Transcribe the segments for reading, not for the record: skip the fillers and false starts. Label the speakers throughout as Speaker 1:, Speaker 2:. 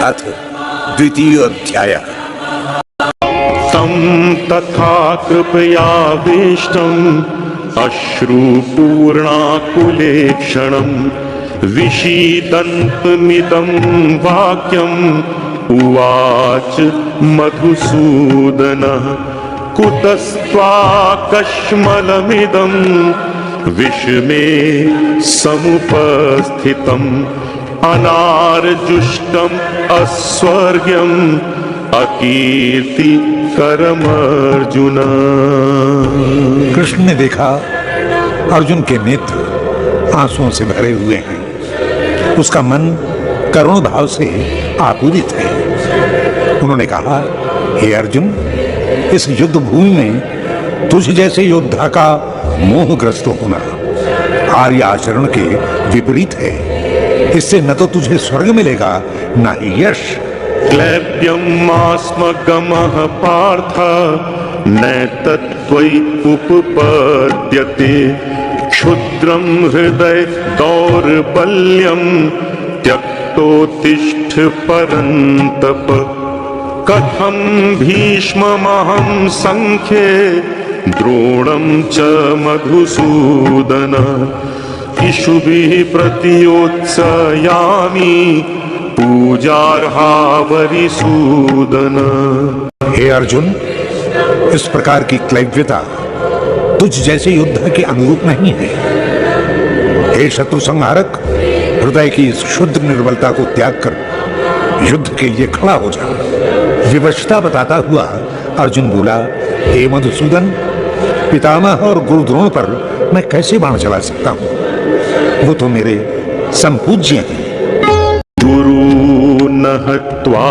Speaker 1: अथ द्वितीय अध्याय।
Speaker 2: तं तथा कृपयाविष्टम् अश्रुपूर्णाकुलेक्षणं विषीदन्तमिदं वाक्यम् उवाच मधुसूदनः। कुतस्त्वाकश्मलमिदं विषमे समुपस्थितम् अनार्जुष्टम् अस्वर्ग्यम् अकीर्तिकरमर्जुन।
Speaker 3: कृष्ण ने देखा अर्जुन के नेत्र आंसुओं से भरे हुए हैं। उसका मन करुण भाव से आपूरित है। उन्होंने कहा, हे अर्जुन, इस युद्ध भूमि में तुझ जैसे योद्धा का मोहग्रस्त होना आर्य आचरण के विपरीत है। इससे न तो तुझे स्वर्ग मिलेगा न ही यश।
Speaker 2: क्लैप्यमास्मगमः पार्थ नैतत्त्वयि उपपद्यते। क्षुद्रं हृदय दौर्बल्यं त्यक्तोत्तिष्ठ परन्तप। कथं भीष्ममहं संख्ये द्रोणं च मधुसूदन। इषुभिः प्रतियोत्सयामि पूजार्हा वरिसूदन।
Speaker 3: हे अर्जुन, इस प्रकार की क्लैव्यता तुझ जैसे योद्धा के अनुरूप नहीं है। हे शत्रु संहारक, हृदय की इस क्षुद्र निर्बलता को त्याग कर युद्ध के लिए खड़ा हो जा। विवशता बताता हुआ अर्जुन बोला, हे मधुसूदन, पितामह और गुरु द्रोण पर मैं कैसे बाण चला सकता हूं? वो तो मेरे संपूज्य हैं।
Speaker 2: गुरु न हत्वा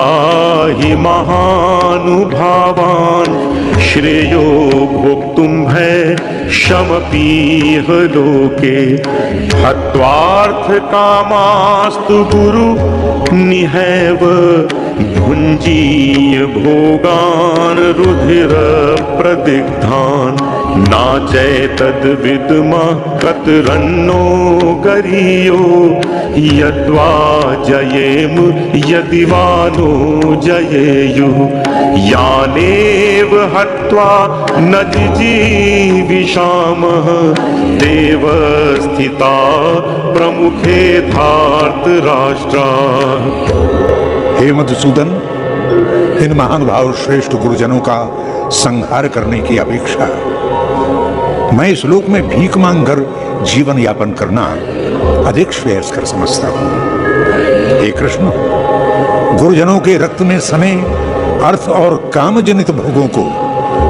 Speaker 2: हि महानुभावान् श्रेयो भोक्तुं भैषमपीह लोके। हत्वार्थकामास्तु गुरु निहैव भुञ्जीय भोगान् रुधिर प्रदिग्धान्। नाचैतद्विद्मः कतरन्नो गरीयो यद्वा जयेम यदि वा नो जयेयुः। यानेव हत्वा न जिजीविषामः देव स्थिता प्रमुखे धार्तराष्ट्रा।
Speaker 3: हे मधुसूदन, इन महानुभाव श्रेष्ठ गुरुजनों का संहार करने की अपेक्षा मैं इस लोक में भीख मांगकर जीवन यापन करना अधिक श्रेयस्कर समझता हूं। हे कृष्ण, गुरुजनों के रक्त में सने अर्थ और काम जनित भोगों को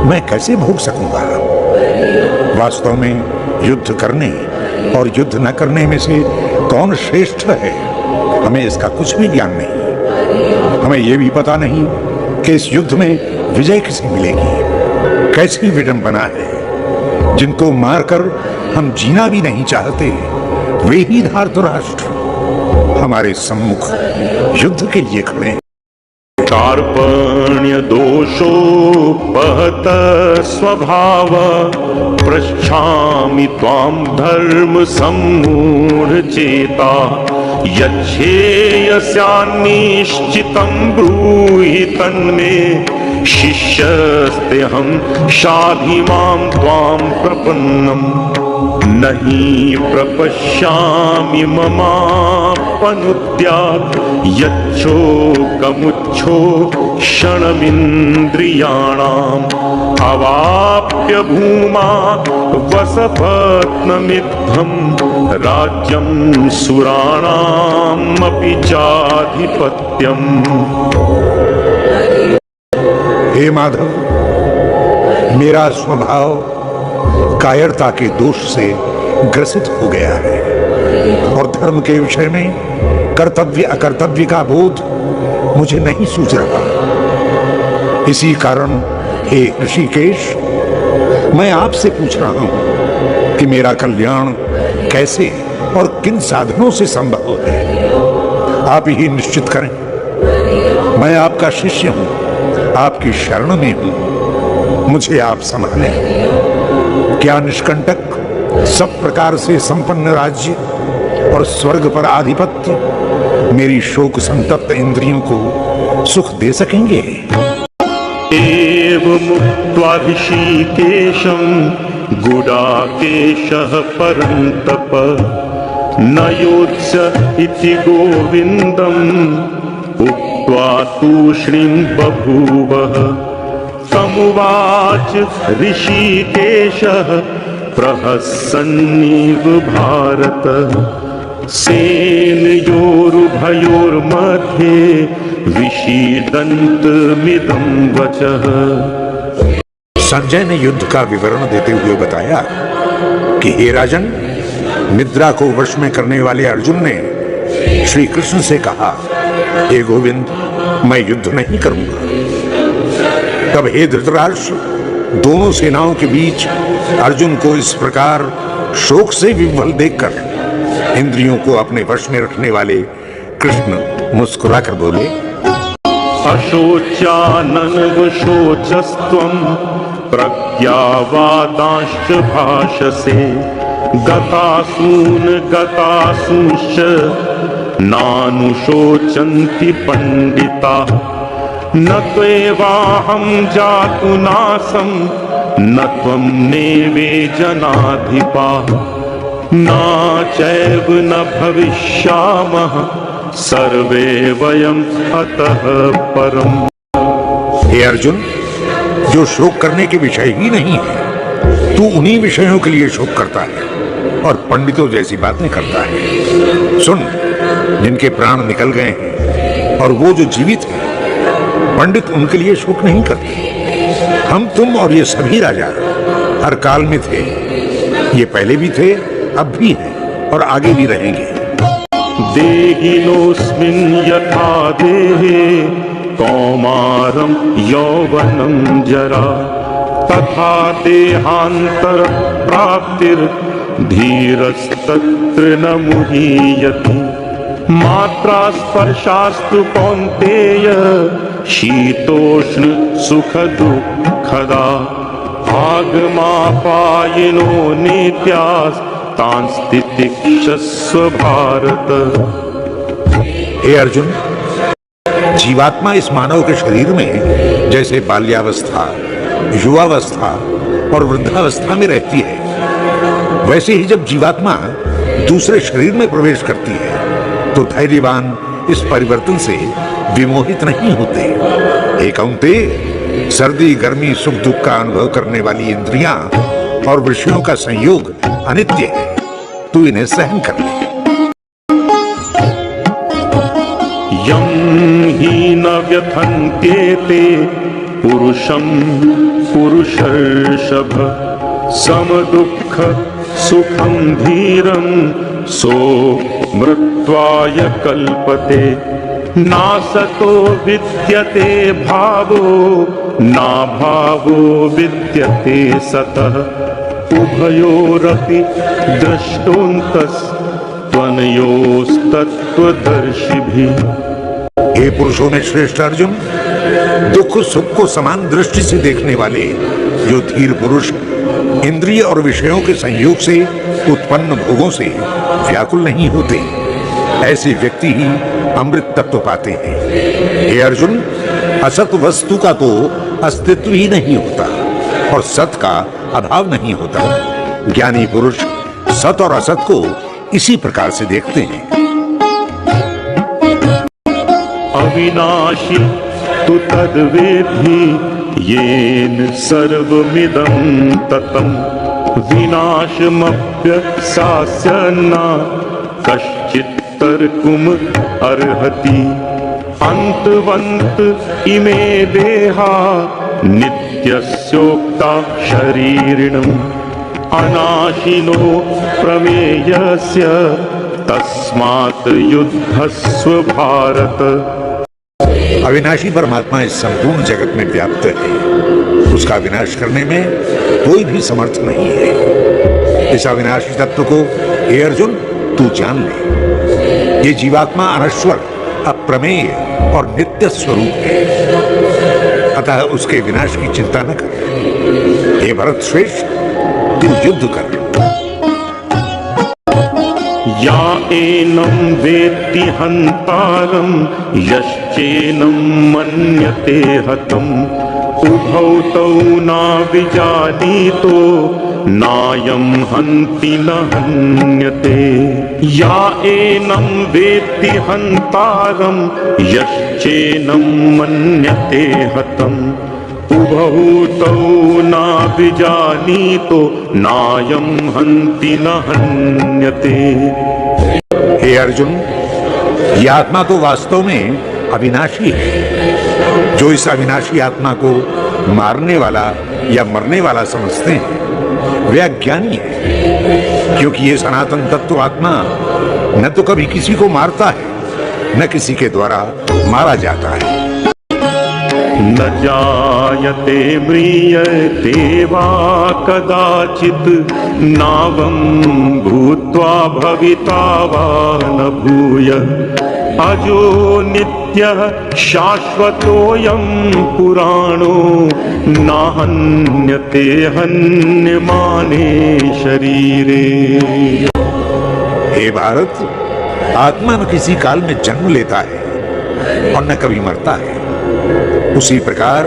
Speaker 3: मैं कैसे भोग सकूंगा? वास्तव में युद्ध करने और युद्ध न करने में से कौन श्रेष्ठ है, हमें इसका कुछ भी ज्ञान नहीं। हमें यह भी पता नहीं कि इस युद्ध में विजय किसे मिलेगी। कैसी विडंबना है, जिनको मारकर हम जीना भी नहीं चाहते, वे ही धार्तराष्ट्र हमारे सम्मुख युद्ध के लिए खड़े हैं।
Speaker 2: कार्पण्य दोषोपहत स्वभाव पृच्छामि त्वां धर्म सम्मूढ़ चेता। यच्छेयस्यान्निश्चितं ब्रूहि तन्मे शिष्यस्तेऽहं शाधि मां त्वां प्रपन्नम्। नहि प्रपश्यामि ममापनुद्यात् यच्छोकमुच्छोषणमिन्द्रियाणाम्। अवाप्य भूमा वसपत्नमिद्धं राज्यं सुराणामपि चाधिपत्यम्।
Speaker 3: हे माधव, मेरा स्वभाव कायरता के दोष से ग्रसित हो गया है और धर्म के विषय में कर्तव्य अकर्तव्य का बोध मुझे नहीं सूझ रहा। इसी कारण हे ऋषिकेश, मैं आपसे पूछ रहा हूं कि मेरा कल्याण कैसे और किन साधनों से संभव है। आप ही निश्चित करें। मैं आपका शिष्य हूं, आपकी शरण में हूं, मुझे आप संभालें। क्या निष्कंटक सब प्रकार से संपन्न राज्य और स्वर्ग पर आधिपत्य मेरी शोक संतप्त इंद्रियों को सुख दे सकेंगे?
Speaker 2: एवमुक्त्वा ऋषिकेशं गुडाकेशः परन्तप न योत्स्य इति गोविन्दम् उक्त्वा तूष्णीं बभूवः। तमुवाच ऋषिकेशः प्रहसन्निव भारत सेनयोरुभयोर्मध्ये विषीदन्तमिदं वचः।
Speaker 3: संजय ने युद्ध का विवरण देते हुए बताया कि हे राजन, निद्रा को वश में करने वाले अर्जुन ने श्री कृष्ण से कहा, हे गोविंद, मैं युद्ध नहीं करूंगा। तब हे धृतराष्ट्र, दोनों सेनाओं के बीच अर्जुन को इस प्रकार शोक से विह्वल देखकर इंद्रियों को अपने वश में रखने वाले कृष्ण मुस्कुराकर बोले,
Speaker 2: अशोच्यानन्वशोचस्त्वं प्रज्ञावादांश्च भाषसे गतासून् गतासूंश्च नानुशोचन्ति पंडिताः। न त्वेवाहं जातु नासं न त्वं नेवे जनाधिपाः। न चैव न भविष्यामः सर्वे वयम् अतः परम्।
Speaker 3: हे अर्जुन, जो शोक करने के विषय ही नहीं है, तू उन्हीं विषयों के लिए शोक करता है और पंडितों जैसी बातें करता है। सुन, जिनके प्राण निकल गए हैं और वो जो जीवित हैं, पंडित उनके लिए शोक नहीं करते। हम, तुम और ये सभी राजा हर काल में थे। ये पहले भी थे, अब भी हैं और आगे भी रहेंगे।
Speaker 2: देहिनोऽस्मिन् यथा देहे कौमारं यौवनं जरा तथा देहान्तर प्राप्तिर्धीरस्तत्र न मुह्यति। मात्रा स्पर्शास्तु कौन्तेय शीतोष्ण सुख दुःखदा आगमापायिनो नित्यास्तांस्तितिक्षस्व भारत।
Speaker 3: हे अर्जुन, जीवात्मा इस मानव के शरीर में जैसे बाल्यावस्था, युवावस्था और वृद्धावस्था में रहती है, वैसे ही जब जीवात्मा दूसरे शरीर में प्रवेश करती है तो धैर्यवान इस परिवर्तन से विमोहित नहीं होते। हे कौन्तेय, सर्दी गर्मी सुख दुख का अनुभव करने वाली इंद्रियां और विषयों का संयोग अनित्य है, तू इन्हें सहन कर ले।
Speaker 2: यं हि न व्यथन्त्येते पुरुषं पुरुषर्षभ समदुःख सुखं धीरं सो मृत्वाय कल्पते। नासतो विद्यते भावो ना भावो विद्यते सतः उभयोरपि द्रष्टोऽन्तस्त्वनयोस्तत्त्वदर्शिभिः।
Speaker 3: हे पुरुषों में श्रेष्ठ अर्जुन, दुख सुख को समान दृष्टि से देखने वाले जो धीर पुरुष इंद्रिय और विषयों के संयोग से उत्पन्न भोगों से व्याकुल नहीं होते, ऐसे व्यक्ति ही अमृत तत्व पाते हैं। हे अर्जुन, असत वस्तु का तो अस्तित्व ही नहीं होता और सत का अभाव नहीं होता। ज्ञानी पुरुष सत और असत को इसी प्रकार से देखते हैं।
Speaker 2: अविनाशी तु तद्वेद्धि येन सर्वमिदं ततं विनाशमप्यसास्य न कश्चित् तर्तुम् अर्हति। अन्तवन्त इमे देहा नित्यस्योक्ता शरीरिणम् अनाशिनो प्रमेयस्य तस्मात् युद्धस्व भारत।
Speaker 3: अविनाशी परमात्मा इस संपूर्ण जगत में व्याप्त है, उसका विनाश करने में कोई भी समर्थ नहीं है। इस अविनाशी तत्व को हे अर्जुन तू जान ले। ये जीवात्मा अनश्वर, अप्रमेय और नित्य स्वरूप है, अतः उसके विनाश की चिंता न कर। हे भरत श्रेष्ठ, तू युद्ध कर।
Speaker 2: या एनं वेत्ति हन्तारं यश्चेनं मन्यते हतम् उभौ तौ नाविजानीतो नायं हन्ति न हन्यते। या एनं वेत्ति हन्तारं यश्चेनं मन्यते हतम् उभौ तौ नाभिजानीतो नायं हन्ति न हन्यते।
Speaker 3: हे अर्जुन, ये आत्मा तो वास्तव में अविनाशी है। जो इस अविनाशी आत्मा को मारने वाला या मरने वाला समझते हैं वे अज्ञानी है, क्योंकि ये सनातन तत्व आत्मा न तो कभी किसी को मारता है न किसी के द्वारा मारा जाता है।
Speaker 2: न जायते म्रियते वा कदाचित् नावं भूत्वा भविता वा न भूयः अजो नित्यः शाश्वतोऽयं पुराणो न हन्यते हन्यमाने शरीरे।
Speaker 3: हे भारत, आत्मा न किसी काल में जन्म लेता है और न कभी मरता है। उसी प्रकार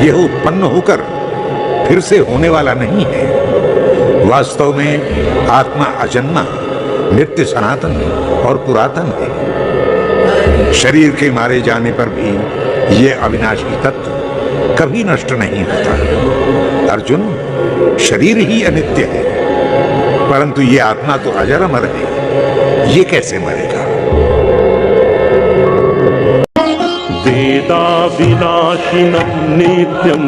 Speaker 3: यह उत्पन्न होकर फिर से होने वाला नहीं है। वास्तव में आत्मा अजन्मा, नित्य, सनातन और पुरातन है। शरीर के मारे जाने पर भी यह अविनाशी तत्व कभी नष्ट नहीं होता। अर्जुन, शरीर ही अनित्य है, परंतु यह आत्मा तो अजर अमर है, ये कैसे मरेगा?
Speaker 2: वेदा विनाशिनं नित्यं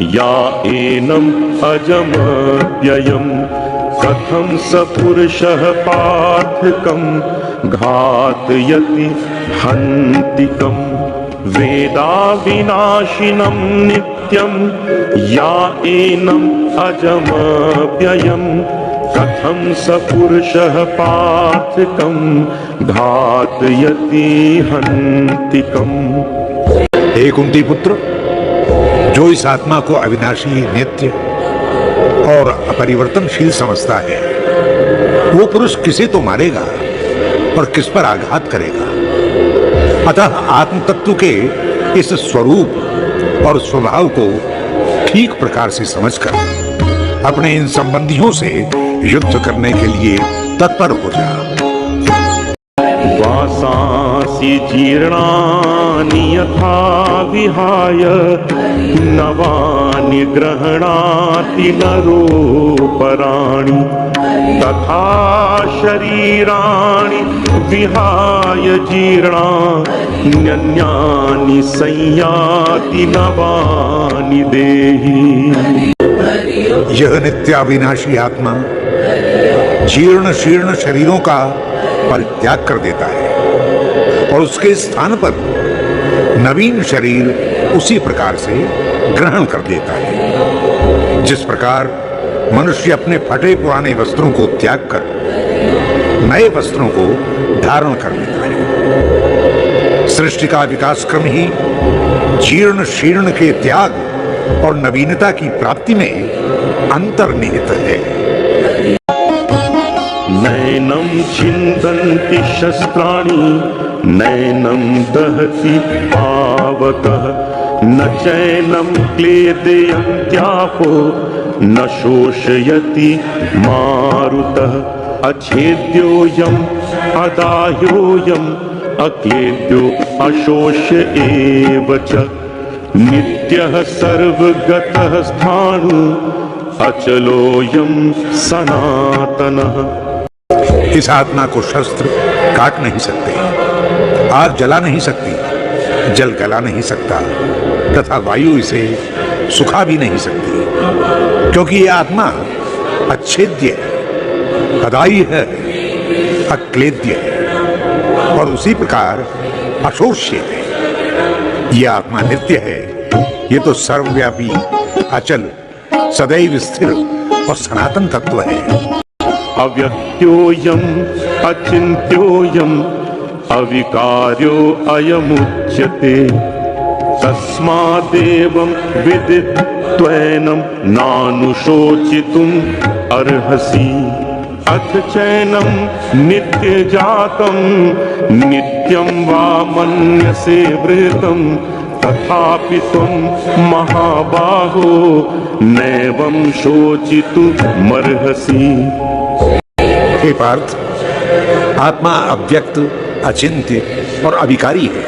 Speaker 2: या एनं अजमव्ययं कथं स पुरुषः पार्थकं घातयति हन्तिकम्। वेदा विनाशिनं नित्यं या एनं अजमव्ययं कथं स पुरुषः पार्थकं घातयति हन्तिकम्।
Speaker 3: हे कुंती पुत्र, जो इस आत्मा को अविनाशी, नित्य और अपरिवर्तनशील समझता है वो पुरुष किसे तो मारेगा और किस पर आघात करेगा। अतः आत्म तत्व के इस स्वरूप और स्वभाव को ठीक प्रकार से समझकर अपने इन संबंधियों से युद्ध करने के लिए तत्पर हो जा।
Speaker 2: वासांसि जीर्णानि यथा विहाय नवानि गृह्णाति नरोपराणि तथा शरीराणि विहाय जीर्णान्यन्यानि संयाति नवानि देहि।
Speaker 3: यह नित्य अविनाशी आत्मा जीर्ण शीर्ण शरीरों का परित्याग कर देता है और उसके स्थान पर नवीन शरीर उसी प्रकार से ग्रहण कर देता है। जिस प्रकार मनुष्य अपने फटे पुराने वस्त्रों को त्याग कर नए वस्त्रों को धारण कर लेता है। सृष्टि का विकास क्रम ही जीर्ण शीर्ण के त्याग और नवीनता की प्राप्ति में अंतर्निहित है।
Speaker 2: नैनं छिन्दन्ति शस्त्राणि नैनं दहति पावकः न चैनं क्लेदयन्त्यापो न शोषयति मारुतः अच्छेद्योऽयम् अदाह्योऽयम् अक्लेद्यो अशोष्य एव च नित्यः सर्वगतः स्थाणु अचलोऽयं सनातनः।
Speaker 3: इस आत्मा को शस्त्र काट नहीं सकते, आग जला नहीं सकती, जल गला नहीं सकता तथा वायु इसे सुखा भी नहीं सकती, क्योंकि यह आत्मा अच्छेद्य है, अदायी है, अक्लेद्य है और उसी प्रकार अशोष्य है। यह आत्मा नित्य है, ये तो सर्वव्यापी, अचल, सदैव स्थिर और सनातन तत्व है।
Speaker 2: अव्यक्त्योऽयम् अचिन्त्योऽयम् अविकार्यो अयमुच्यते तस्मादेवं विदित्वैनं नानुशोचितुम् अर्हसि। अथ चैनम नित्य जातम नित्यं वा मन्यसे वृतं तथापि तुम महाबाहो नैवं शोचितुमर्हसि।
Speaker 3: हे पार्थ, आत्मा अव्यक्त, अचिंत्य और अविकारी है।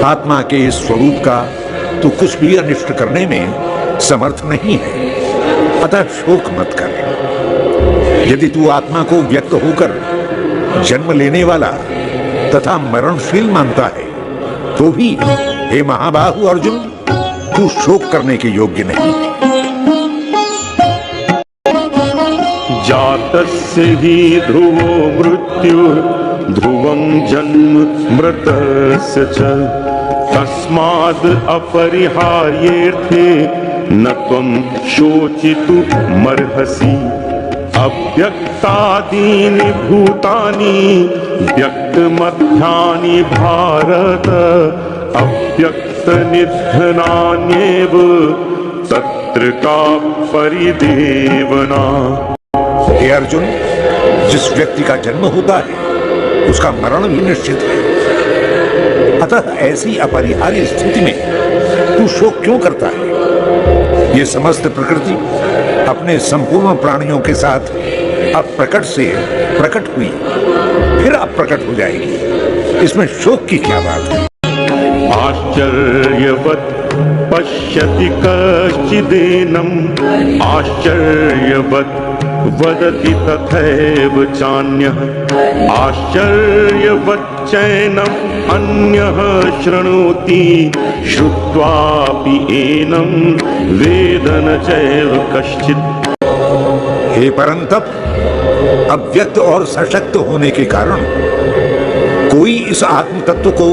Speaker 3: आत्मा के इस स्वरूप का तो कुछ भी अनिष्ट करने में समर्थ नहीं है, अतः शोक मत कर। यदि तू आत्मा को व्यक्त होकर जन्म लेने वाला तथा मरणशील मानता है तो भी हे महाबाहु अर्जुन, तू शोक करने के योग्य नहीं है।
Speaker 2: जातस्य हि ध्रुवो मृत्यु ध्रुवं जन्म मृतस्य च तस्माद् अपरिहार्येऽर्थे न त्वं शोचितुमर्हसि। अव्यक्तादीनि भूतानि व्यक्तमध्यानि भारत अव्यक्तनिधनान्येव तत्र का परिदेवना।
Speaker 3: हे अर्जुन, जिस व्यक्ति का जन्म होता है उसका मरण भी निश्चित है, अतः ऐसी अपरिहार्य स्थिति में तू शोक क्यों करता है। ये समस्त प्रकृति अपने संपूर्ण प्राणियों के साथ अप्रकट से प्रकट हुई, फिर अप्रकट हो जाएगी, इसमें शोक की क्या बात है।
Speaker 2: आश्चर्यवत् पश्यति कश्चिदेनम् आश्चर्यवत् वदति तथैव चान्यः आश्चर्यवच्चैनम् अन्यः शृणोति श्रुत्वापि एनं वेद न चैव कश्चित्।
Speaker 3: हे परंतप, अव्यक्त और सशक्त होने के कारण कोई इस आत्म तत्व को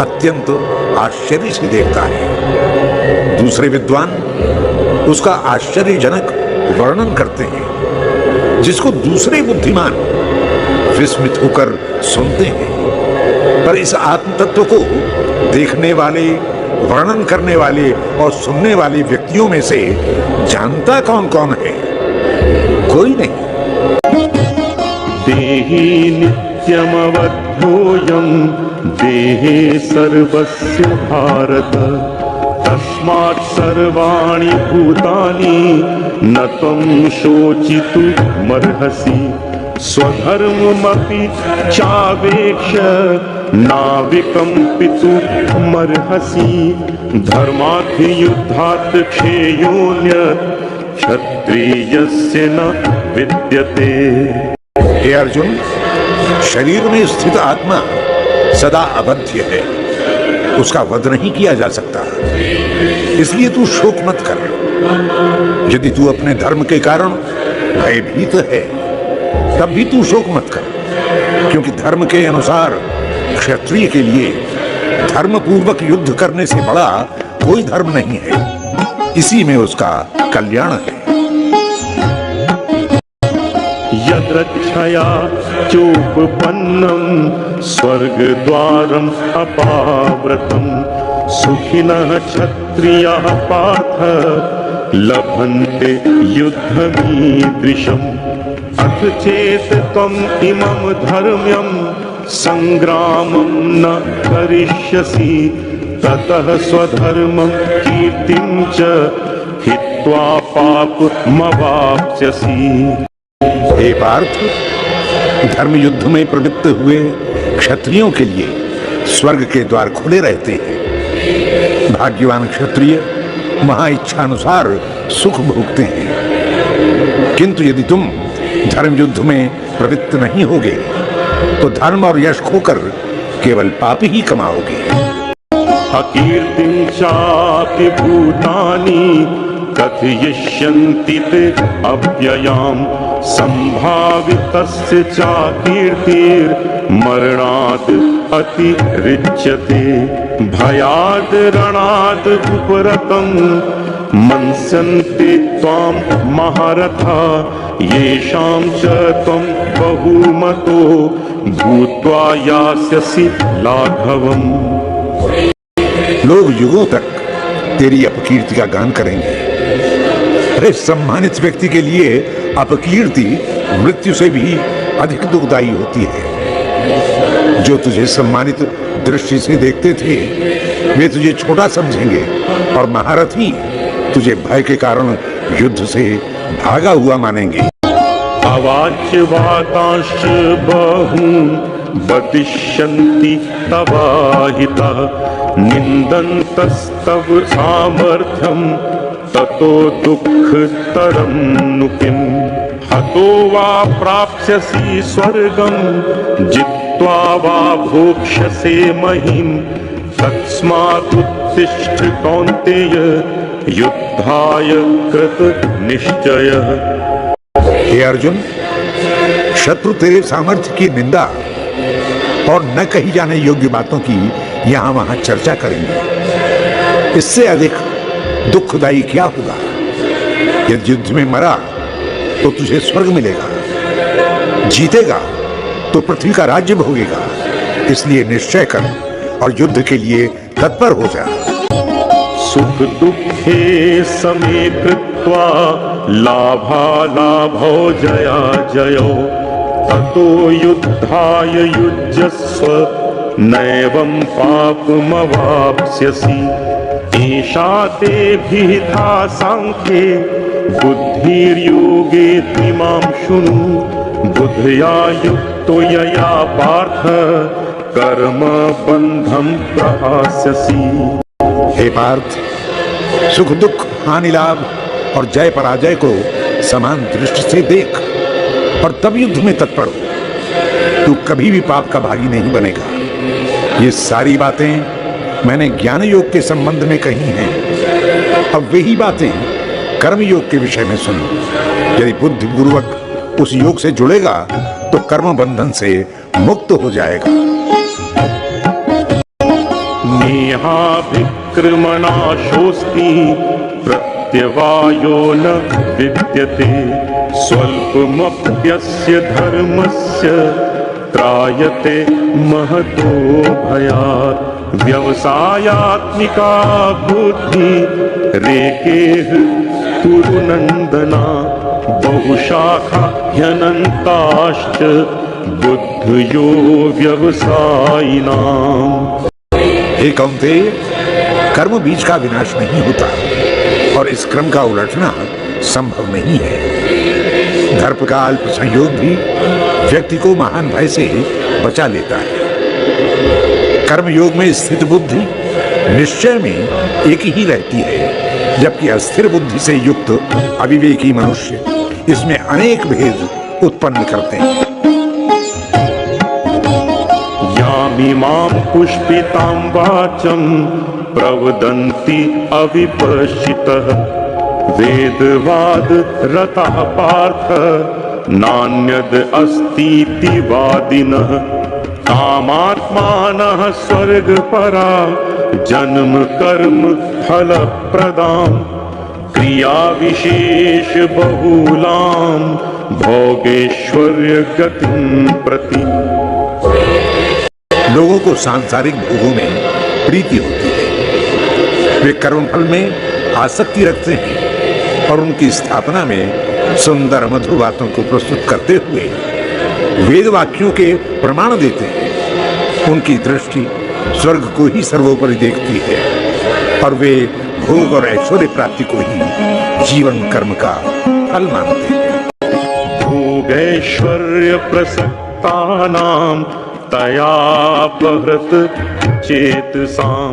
Speaker 3: अत्यंत आश्चर्य से देखता है। दूसरे विद्वान उसका आश्चर्यजनक वर्णन करते हैं, जिसको दूसरे बुद्धिमान विस्मित होकर सुनते हैं। पर इस आत्म तत्व को देखने वाले, वर्णन करने वाले और सुनने वाले व्यक्तियों में से जानता कौन कौन है? कोई नहीं।
Speaker 2: देहि नित्यमवध्योऽयं देहे सर्वस्य भारत तस्मात् सर्वाणि भूतानि न त्वं शोचितुमर्हसि। स्वधर्ममपि चावेक्ष्य नाविकम्पितुमर्हसि। धर्माद्धियुद्धात् क्षेयोऽन्यत् क्षत्रियस्य न विद्यते।
Speaker 3: हे अर्जुन, शरीर में स्थित आत्मा सदा अबध्य है, उसका वध नहीं किया जा सकता, इसलिए तू शोक मत कर। यदि तू अपने धर्म के कारण भयभीत है तब भी तू शोक मत कर, क्योंकि धर्म के अनुसार क्षत्रिय के लिए धर्म पूर्वक युद्ध करने से बड़ा कोई धर्म नहीं है, इसी में उसका कल्याण है।
Speaker 2: यदृच्छया चोपपन्नं स्वर्गद्वारम् अपावृतं सुखिनः क्षत्रियाः पार्थ लभन्ते युद्धमीदृशम्। अथ चेत् त्वम् इमं धर्म्यं संग्रामं न करिष्यसि ततः स्वधर्मं कीर्तिं च हित्वा पापमवाप्स्यसि।
Speaker 3: हे पार्थ, धर्म युद्ध में प्रवृत्त हुए क्षत्रियों के लिए स्वर्ग के द्वार खुले रहते हैं। भाग्यवान क्षत्रिय वहां इच्छानुसार सुख भोगते हैं, किंतु यदि तुम धर्म युद्ध में प्रवृत्त नहीं होगे तो धर्म और यश खोकर केवल पाप ही कमाओगे।
Speaker 2: अकीर्तिं चापि भूतानि कथयिष्यन्ति ते अव्ययाम् संभावितस्य चाकीर्तिर्मरणात् अतिरिच्यते। भयाद् रणाद् उपरतं मंस्यन्ते त्वां महारथा येषां च त्वं बहुमतो भूत्वा यास्यसि लाघवम्।
Speaker 3: लोग युगों तक तेरी अपकीर्ति का गान करेंगे। अरे सम्मानित व्यक्ति के लिए अपकीर्ति मृत्यु से भी अधिक दुखदायी होती है। जो तुझे सम्मानित दृष्टि से देखते थे वे तुझे छोटा समझेंगे और महारथी तुझे भय के कारण युद्ध से भागा हुआ मानेंगे।
Speaker 2: अवाच्य वातांश बहून् वदिष्यन्ति तवाहिता निन्दन्तस्तव सामर्थ्यं ततो दुःखतरं नु किम् हतो वा प्राप्स्यसि स्वर्गं जित्वा वा भोक्ष्यसे महीम् तस्मादुत्तिष्ठ कौन्तेय युद्धाय कृत निश्चयः।
Speaker 3: हे अर्जुन, शत्रु तेरे सामर्थ्य की निंदा और न कही जाने योग्य बातों की यहां वहां चर्चा करेंगे। इससे अधिक दुखदायी क्या होगा? यदि युद्ध में मरा तो तुझे स्वर्ग मिलेगा, जीतेगा तो पृथ्वी का राज्य भोगेगा। इसलिए निश्चय कर और युद्ध के लिए तत्पर हो जा।
Speaker 2: सुख दुखे समे कृत्वा लाभालाभौ जया जयो ततो युद्धाय युज्यस्व नैवं पापमवाप्स्यसि एषा ते विहिता सांख्ये बुद्धिर्योगे त्विमां शृणु बुद्ध्या युक्तो यया पार्थ कर्म बंधं प्रहास्यसि।
Speaker 3: हे पार्थ, सुख दुख हानि लाभ और जय पराजय को समान दृष्टि से देख और तब युद्ध में तत्पर हो। तू कभी भी पाप का भागी नहीं बनेगा। ये सारी बातें मैंने ज्ञान योग के संबंध में कही हैं। अब वही बातें कर्म योग के विषय में सुन। यदि बुद्धि पूर्वक उस योग से जुड़ेगा तो कर्म बंधन से मुक्त हो जाएगा।
Speaker 2: नेहाभिक्रमनाशोऽस्ति प्रत्यवायो न विद्यते स्वल्पमप्यस्य धर्मस्य त्रायते महतो भयात् व्यवसायात्मिका बुद्धि रेकेः कुरु नन्दना बहुशाखा ह्यनन्ताश्च बुद्धयो व्यवसायिनाम्।
Speaker 3: हे कौन्तेय, कर्म बीज का विनाश नहीं होता और इस क्रम का उलटना संभव नहीं है। दर्प का अल्प संयोग भी व्यक्ति को महान भय से बचा लेता है। कर्म योग में स्थित बुद्धि निश्चय में एक ही रहती है, जबकि अस्थिर बुद्धि से युक्त अविवेकी मनुष्य इसमें अनेक भेद उत्पन्न करते हैं।
Speaker 2: यामिमां पुष्पितां वाचं प्रवदन्ति अविपश्चितः वेदवाद रतः पार्थ नान्यद अस्तीति वादिनः कामात्मानः स्वर्गपरा जन्म कर्म फलप्रदां क्रिया विशेष बहुलां भोगेश्वर्य गतिं प्रति।
Speaker 3: लोगों को सांसारिक भोगों में प्रीति होती है। वे कर्मफल में आसक्ति रखते हैं और उनकी स्थापना में सुंदर मधुर बातों को प्रस्तुत करते हुए वेद वाक्यों के प्रमाण देते हैं। उनकी दृष्टि स्वर्ग को ही सर्वोपरि देखती है और वे भोग और ऐश्वर्य प्राप्ति को ही जीवन कर्म का फल मानते हैं।
Speaker 2: भोगैश्वर्य प्रसक्तानां तयापहृत चेतसां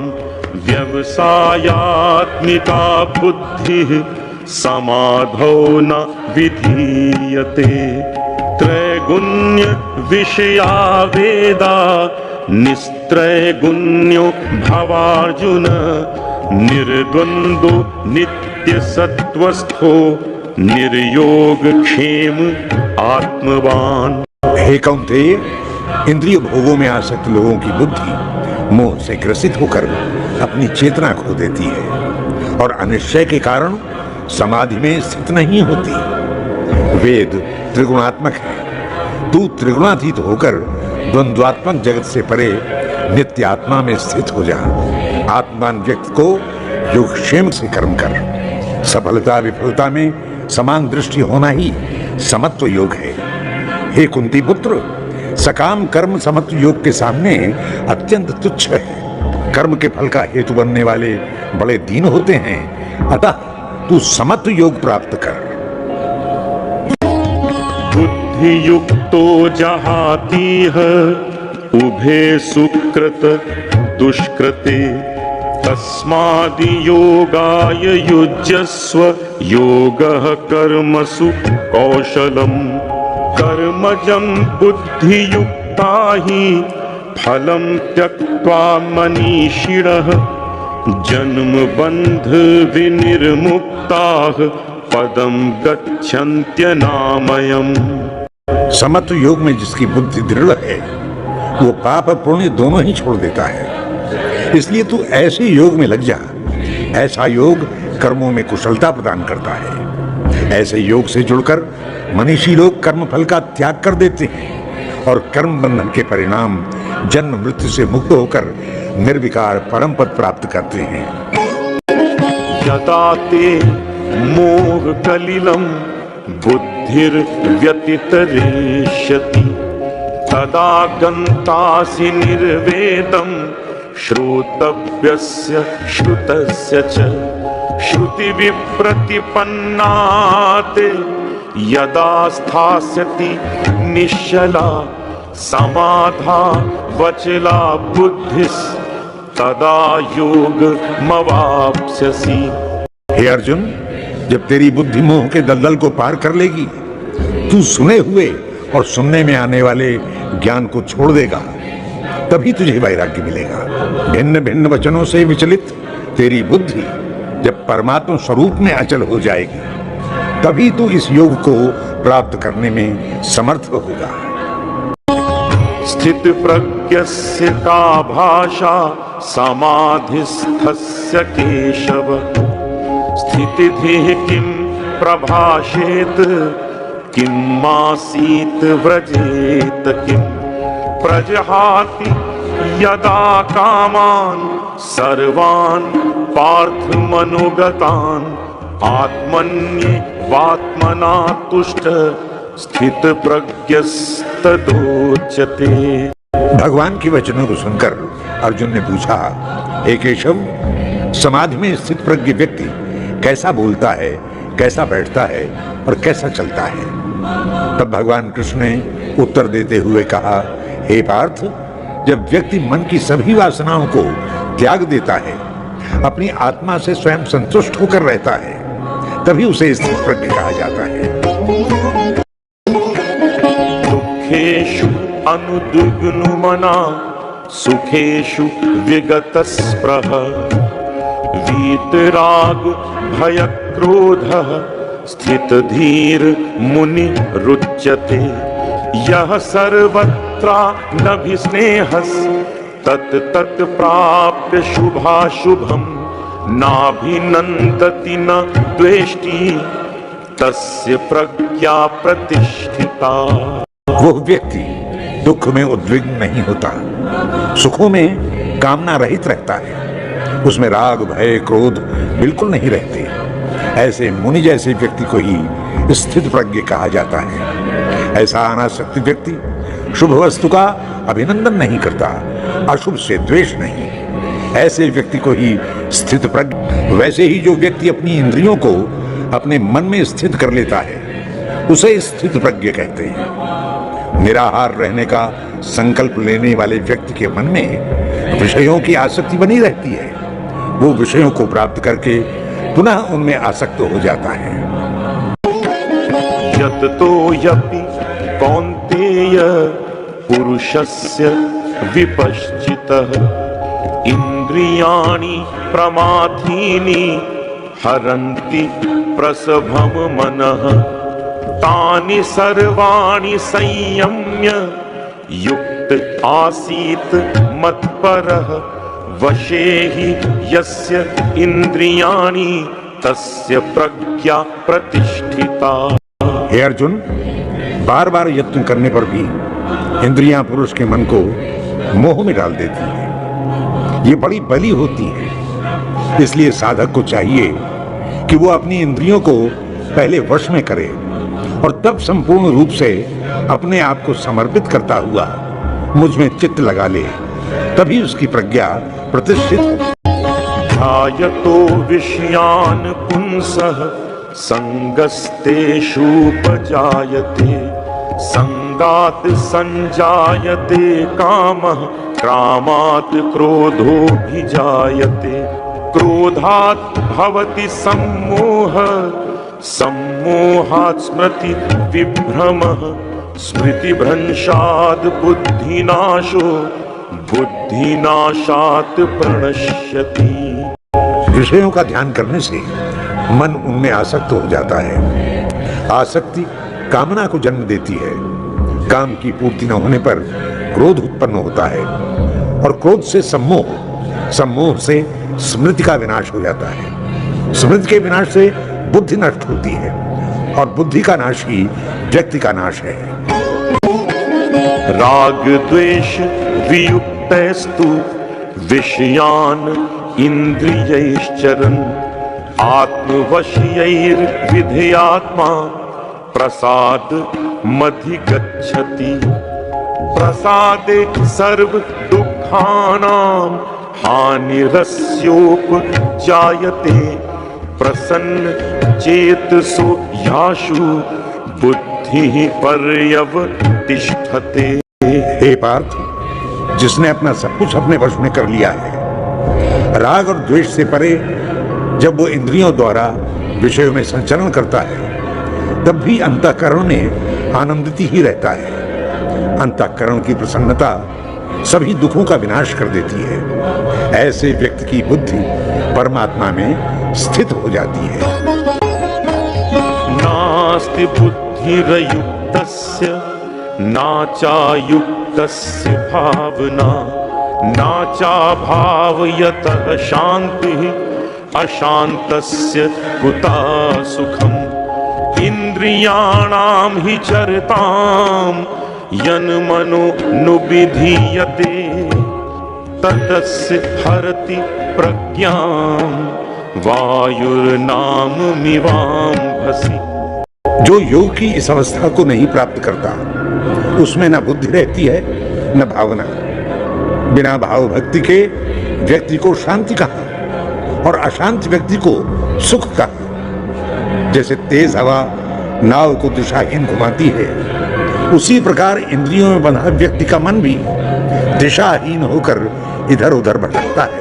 Speaker 2: व्यवसायात्मिका बुद्धिः समाधौ न विधीयते त्रैगुण्य विषया वेदा निस्त्रैगुण्यो भवार्जुन निर्द्वन्द्वो नित्यसत्वस्थो निर्योग क्षेम आत्मवान।
Speaker 3: हे कौन्तेय, इंद्रिय भोगों में आसक्त लोगों की बुद्धि मोह से ग्रसित होकर अपनी चेतना खो देती है और अनिश्चय के कारण समाधि में स्थित नहीं होती। वेद त्रिगुणात्मक है। तू त्रिगुणातीत होकर द्वंद्वात्मक जगत से परे नित्य आत्मा में स्थित हो जा। आत्मान व्यक्ति को योगक्षेम से कर्म कर। सफलता विफलता में समान दृष्टि होना ही समत्व योग है। हे कुंती पुत्र, सकाम कर्म समत्व योग के सामने अत्यंत तुच्छ है। कर्म के फल का हेतु बनने वाले बड़े दीन होते हैं, अतः तू समत्व योग प्राप्त कर।
Speaker 2: बुद्धि युक्तो जहातीह उभे सुकृत दुष्कृते तस्मादि योगाय युज्यस्व योगः कर्मसु कौशलम् कर्मजं बुद्धियुक्ता हि फलं त्यक्त्वा मनीषिणः जन्म बंध विनिर्मुक्ताः पदम गच्छन्त्यनामयम्।
Speaker 3: समत्व योग में जिसकी बुद्धि दृढ़ है वो पाप और पुण्य दोनों ही छोड़ देता है। इसलिए तू ऐसे योग में लग जा। ऐसा योग कर्मों में कुशलता प्रदान करता है। ऐसे योग से जुड़कर मनीषी लोग कर्म फल का त्याग कर देते हैं और कर्म बंधन के परिणाम जन्म मृत्यु से मुक्त होकर निर्विकार परम पद प्राप्त करते हैं।
Speaker 2: यदा ते मोह कलिलम बुद्धिर्व्यतितरिष्यति तदा गन्तासि निर्वेदं श्रोतव्यस्य श्रुतस्य च श्रुति विप्रतिपन्नाते यदा स्थास्यति निश्चला समाधा वचला बुद्धिस् तदा योगमवाप्स्यसि।
Speaker 3: हे अर्जुन, जब तेरी बुद्धि मोह के दलदल को पार कर लेगी, तू सुने हुए और सुनने में आने वाले ज्ञान को छोड़ देगा, तभी तुझे वैराग्य मिलेगा। भिन्न भिन्न वचनों से विचलित तेरी बुद्धि जब परमात्मा स्वरूप में अचल हो जाएगी, तभी तू इस योग को प्राप्त करने में समर्थ होगा।
Speaker 2: स्थित प्रज्ञस्य का भाषा समाधिस्थस्य केशव स्थितिधिः किं प्रभाषेत किं मासीत व्रजेत किं प्रजहाति यदा कामान् सर्वान् पार्थ मनोगतान् आत्मन्येवात्मना तुष्ट स्थित प्रज्ञस्तदोच्यते।
Speaker 3: भगवान के वचनों को सुनकर अर्जुन ने पूछा, हे केशव, समाधि में स्थित प्रज्ञ व्यक्ति कैसा बोलता है, कैसा बैठता है और कैसा चलता है? तब भगवान कृष्ण ने उत्तर देते हुए कहा, हे पार्थ, जब व्यक्ति मन की सभी वासनाओं को त्याग देता है, अपनी आत्मा से स्वयं संतुष्ट होकर रहता है, तभी उसे स्थित प्रज्ञ कहा जाता है।
Speaker 2: दुःखेषु अनुद्विग्नुमना सुखेषु विगतस्पृह वीतराग भयक्रोधः स्थितधीर मुनिरुच्यते यः सर्वत्रानभिस्नेहस् तत् तत् प्राप्य शुभाशुभम् नाभिनन्दति न द्वेष्टि तस्य प्रज्ञा प्रतिष्ठिता।
Speaker 3: वो व्यक्ति दुख में उद्विग्न नहीं होता, सुखों में कामना रहित रहता है, उसमें राग भय क्रोध बिल्कुल नहीं रहते। ऐसे मुनि जैसे व्यक्ति को ही स्थित प्रज्ञ कहा जाता है। ऐसा अनासक्त व्यक्ति शुभ वस्तु का अभिनंदन नहीं करता, अशुभ से द्वेष नहीं। ऐसे व्यक्ति को ही स्थित प्रज्ञ। वैसे ही जो व्यक्ति अपनी इंद्रियों को अपने मन में स्थित कर लेता है, उसे स्थित प्रज्ञ कहते हैं। निराहार रहने का संकल्प लेने वाले व्यक्ति के मन में विषयों की आसक्ति बनी रहती है। वो विषयों को प्राप्त करके पुनः उनमें आसक्त हो जाता है।
Speaker 2: यततो यपि कौन्तेय पुरुषस्य विपश्चितः इंद्रियाणि प्रमाथीनि हरन्ति प्रसभं मनः तानि सर्वाणि संयम्य युक्त आसीत मत्परः वशे हि यस्य इंद्रियाणि तस्य प्रज्ञा प्रतिष्ठिता।
Speaker 3: हे अर्जुन, बार बार यत्न करने पर भी इंद्रियां पुरुष के मन को मोह में डाल देती हैं। ये बड़ी बली होती है। इसलिए साधक को चाहिए कि वो अपनी इंद्रियों को पहले वश में करे और तब संपूर्ण रूप से अपने आप को समर्पित करता हुआ मुझ में चित्त लगा ले, तभी उसकी प्रज्ञा प्रतिष्ठित हो।
Speaker 2: ध्यायतो विषयान् पुंसः संगस्तेषुपजायते, संगात् संजायते कामः, कामात् क्रोधोऽभिजायते, क्रोधात् भवति सम्मोहः, सम्मोहात् स्मृति विभ्रमः, स्मृतिभ्रंशात् बुद्धिनाशो, बुद्धिनाशात् प्रणश्यति।
Speaker 3: विषयों का ध्यान करने से मन उनमें आसक्त हो जाता है। आसक्ति कामना को जन्म देती है। काम की पूर्ति न होने पर क्रोध उत्पन्न होता है और क्रोध से सम्मोह, सम्मोह से स्मृति का विनाश हो जाता है। स्मृति के विनाश से बुद्धि नष्ट होती है और बुद्धि का नाश ही व्यक्ति का नाश है।
Speaker 2: राग द्वेष वियुक्तस्तु विषयान् इंद्रियैश्चरन्, आत्मवश्यैर्विधेयात्मा प्रसाद मधिगच्छति, प्रसादे सर्व दुःखानां हानिरस्योपजायते, प्रसन्न चेतसो याशु बुद्धिः पर्यवतिष्ठते।
Speaker 3: हे पार्थ, जिसने अपना सब कुछ अपने वश में कर लिया है, राग और द्वेष से परे जब वो इंद्रियों द्वारा विषयों में संचरण करता है, तब भी अंतःकरण में आनंदित ही रहता है। अंतःकरण की प्रसन्नता सभी दुखों का विनाश कर देती है। ऐसे व्यक्ति की बुद्धि परमात्मा में स्थित हो जाती है।
Speaker 2: नास्ति बुद्धिरयुक्तस्य नाचायुक्तस्य भावना, नाचाभावयतः शान्तिः, अशान्तस्य कुतः सुखम्। इन्द्रियाणां हि चरतां यन्मनो नुविधीयते, ततस्य हरति प्रज्ञां वायुर्नाममिवाम्भसि।
Speaker 3: जो योग की इस अवस्था को नहीं प्राप्त करता, उसमें न बुद्धि रहती है न भावना। बिना भाव भक्ति के व्यक्ति को शांति कहाँ और अशांत व्यक्ति को सुख कहाँ। जैसे तेज हवा नाव को दिशाहीन घुमाती है, उसी प्रकार इंद्रियों में बंधा व्यक्ति का मन भी दिशाहीन होकर इधर उधर भटकता है।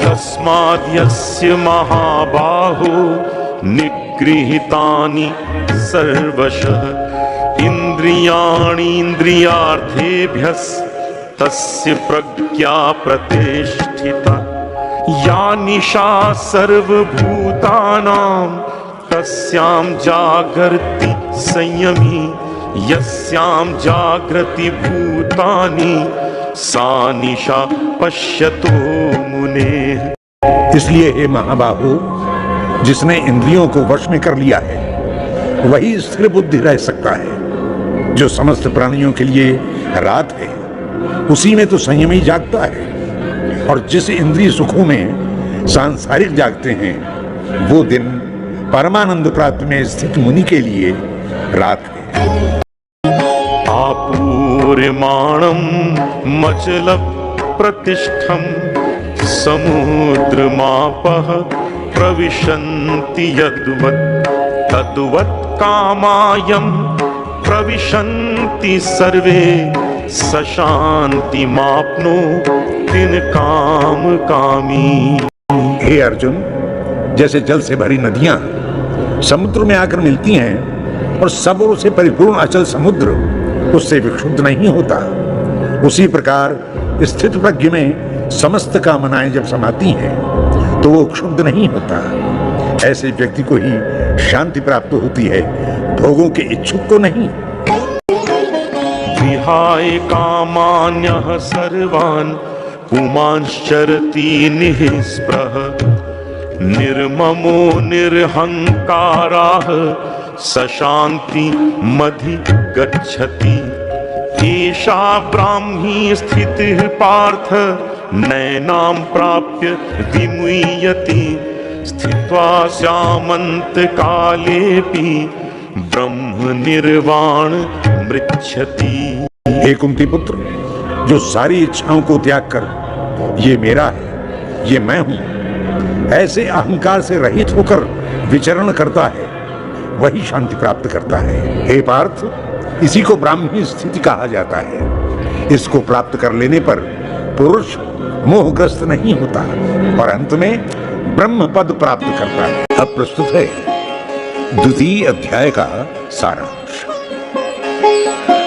Speaker 2: तस्माद् यस्य महाबाहो निगृहीतानि सर्वशः इन्द्रियाणीन्द्रियार्थेभ्यस्तस्य प्रज्ञा प्रतिष्ठिता। या निशा सर्वभूतानां तस्यां जागर्ति संयमी, यस्यां जागृति भूतानि सा निशा पश्यतो मुनेः।
Speaker 3: इसलिए हे महाबाहो, जिसने इंद्रियों को वश में कर लिया है, वही स्थिर बुद्धि रह सकता है। जो समस्त प्राणियों के लिए रात है, उसी में तो संयमी जागता है, और जिस इंद्रिय सुखों में सांसारिक जागते हैं, वो दिन परमानंद प्राप्ति में स्थित मुनि के लिए रात है।
Speaker 2: आपूर्यमाणं मचल प्रतिष्ठं समुद्रमापः प्रविशन्ति यद्वत्, तद्वत् कामायं प्रविशन्ति सर्वे, सशान्तिमाप्नोति काम कामी।
Speaker 3: हे अर्जुन, जैसे जल से भरी नदियां समुद्र में आकर मिलती हैं और सब ओर से परिपूर्ण अचल समुद्र उससे विक्षुब्ध नहीं होता, उसी प्रकार स्थित प्रज्ञ में समस्त कामनाएं जब समाती हैं तो वो क्षुब्ध नहीं होता। ऐसे व्यक्ति को ही शांति प्राप्त होती है, भोगों के इच्छुक को नहीं।
Speaker 2: विहाय कामान्यः सर्वान् पुमांश्चरति निःस्पृहः, निर्ममो निर्हंकाराः सशान्तिमधिगच्छति। एषा ब्राह्मी स्थितिः पार्थ नैनां प्राप्य विमुह्यति, स्थित्वा स्यामन्तकालेऽपि ब्रह्म निर्वाण मृच्छति।
Speaker 3: हे कुंती पुत्र, जो सारी इच्छाओं को त्याग कर ये मेरा है, ये मैं हूं, ऐसे अहंकार से रहित होकर विचरण करता है, वही शांति प्राप्त करता है। हे पार्थ, इसी को ब्राह्मी स्थिति कहा जाता है। इसको प्राप्त कर लेने पर पुरुष मोहग्रस्त नहीं होता और अंत में ब्रह्म पद प्राप्त करता है। अब प्रस्तुत है द्वितीय अध्याय का सारांश।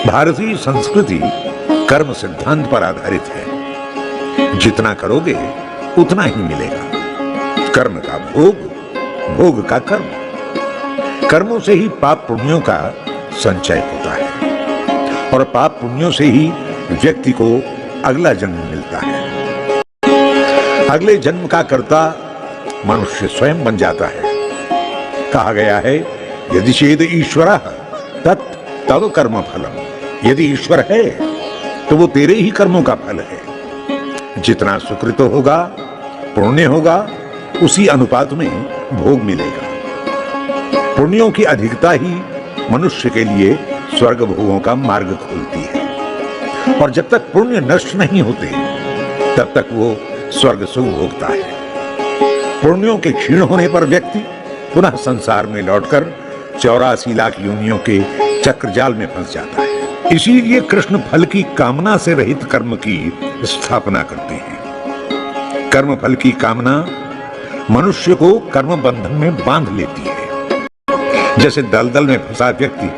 Speaker 3: भारतीय संस्कृति कर्म सिद्धांत पर आधारित है। जितना करोगे उतना ही मिलेगा। कर्म का भोग, भोग का कर्म। कर्मों से ही पाप पुण्यों का संचय होता है और पाप पुण्यों से ही व्यक्ति को अगला जन्म मिलता है। अगले जन्म का कर्ता मनुष्य स्वयं बन जाता है। कहा गया है, यदि चेद ईश्वरः तत् तव कर्म फलम। यदि ईश्वर है तो वो तेरे ही कर्मों का फल है। जितना सुकृत होगा, पुण्य होगा, उसी अनुपात में भोग मिलेगा। पुण्यों की अधिकता ही मनुष्य के लिए स्वर्ग भोगों का मार्ग खोलती है और जब तक पुण्य नष्ट नहीं होते तब तक वो स्वर्ग सुख भोगता है। पुण्यों के क्षीण होने पर व्यक्ति पुनः संसार में लौटकर 84 लाख योनियों के चक्रजाल में फंस जाता है। इसीलिए कृष्ण फल की कामना से रहित कर्म की स्थापना करते हैं। कर्म फल की कामना मनुष्य को कर्म बंधन में बांध लेती है। जैसे दलदल में फंसा व्यक्ति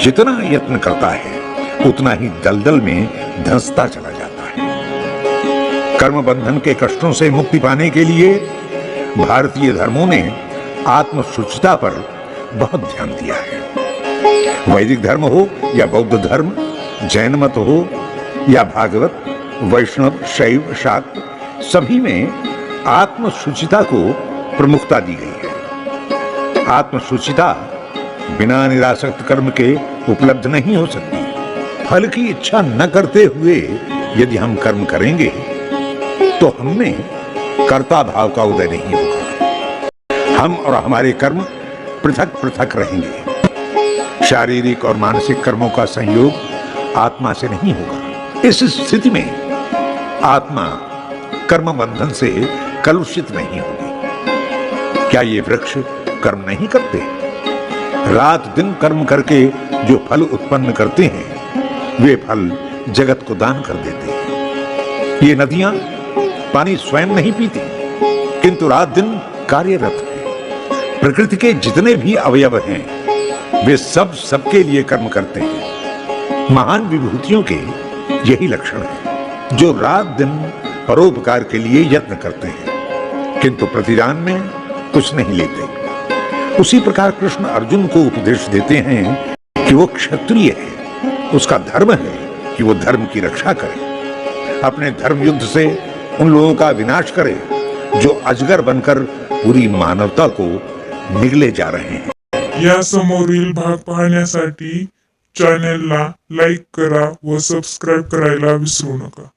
Speaker 3: जितना यत्न करता है उतना ही दलदल में धंसता चला जाता है। कर्म बंधन के कष्टों से मुक्ति पाने के लिए भारतीय धर्मों ने आत्मशुचिता पर बहुत ध्यान दिया है। वैदिक धर्म हो या बौद्ध धर्म, जैन मत हो या भागवत, वैष्णव, शैव, शाक्त, सभी में आत्मशुचिता को प्रमुखता दी गई है। आत्मशुचिता बिना निरासक्त कर्म के उपलब्ध नहीं हो सकती। फल की इच्छा न करते हुए यदि हम कर्म करेंगे तो हममें कर्ता भाव का उदय नहीं होगा। हम और हमारे कर्म पृथक पृथक रहेंगे। शारीरिक और मानसिक कर्मों का संयोग आत्मा से नहीं होगा। इस स्थिति में आत्मा कर्म बंधन से कलुषित नहीं होगी। क्या ये वृक्ष कर्म नहीं करते? रात दिन कर्म करके जो फल उत्पन्न करते हैं वे फल जगत को दान कर देते हैं। ये नदियां पानी स्वयं नहीं पीती किंतु रात दिन कार्यरत है। प्रकृति के जितने भी अवयव हैं वे सब सबके लिए कर्म करते हैं। महान विभूतियों के यही लक्षण है, जो रात दिन परोपकार के लिए यत्न करते हैं किंतु प्रतिदान में कुछ नहीं लेते। उसी प्रकार कृष्ण अर्जुन को उपदेश देते हैं कि वो क्षत्रिय है, उसका धर्म है कि वो धर्म की रक्षा करे, अपने धर्म युद्ध से उन लोगों का विनाश करे जो अजगर बनकर पूरी मानवता को निगले जा रहे हैं।
Speaker 4: या समोरील भाग पाहण्यासाठी चॅनेलला लाईक करा व सबस्क्राईब करायला विसरू नका।